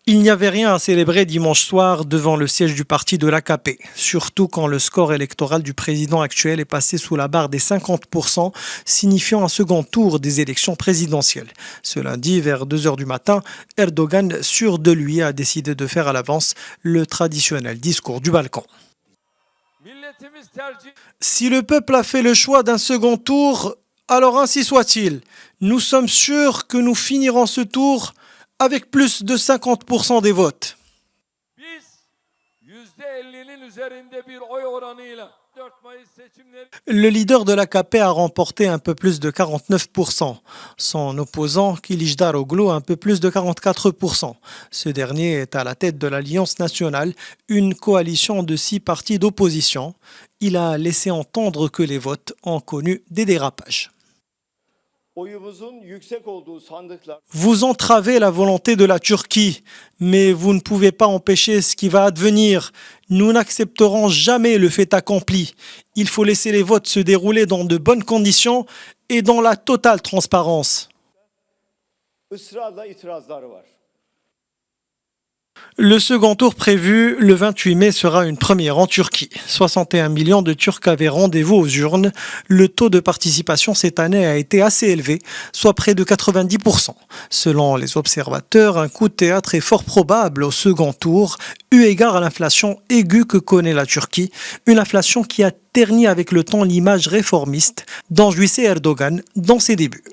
Il n'y avait rien à célébrer dimanche soir devant le siège du parti de l'AKP, surtout quand le score électoral du président actuel est passé sous la barre des 50%, signifiant un second tour des élections présidentielles. Ce lundi, vers 2 heures du matin, Erdogan, sûr de lui, a décidé de faire à l'avance le traditionnel discours du balcon. Si le peuple a fait le choix d'un second tour, alors ainsi soit-il. Nous sommes sûrs que nous finirons ce tour avec plus de 50% des votes. Le leader de l'AKP a remporté un peu plus de 49%. Son opposant, Kılıçdaroğlu, un peu plus de 44%. Ce dernier est à la tête de l'Alliance nationale, une coalition de 6 partis d'opposition. Il a laissé entendre que les votes ont connu des dérapages. Vous entravez la volonté de la Turquie, mais vous ne pouvez pas empêcher ce qui va advenir. Nous n'accepterons jamais le fait accompli. Il faut laisser les votes se dérouler dans de bonnes conditions et dans la totale transparence. Le second tour prévu le 28 mai sera une première en Turquie. 61 millions de Turcs avaient rendez-vous aux urnes. Le taux de participation cette année a été assez élevé, soit près de 90%. Selon les observateurs, un coup de théâtre est fort probable au second tour, eu égard à l'inflation aiguë que connaît la Turquie, une inflation qui a terni avec le temps l'image réformiste dont jouissait Erdogan dans ses débuts.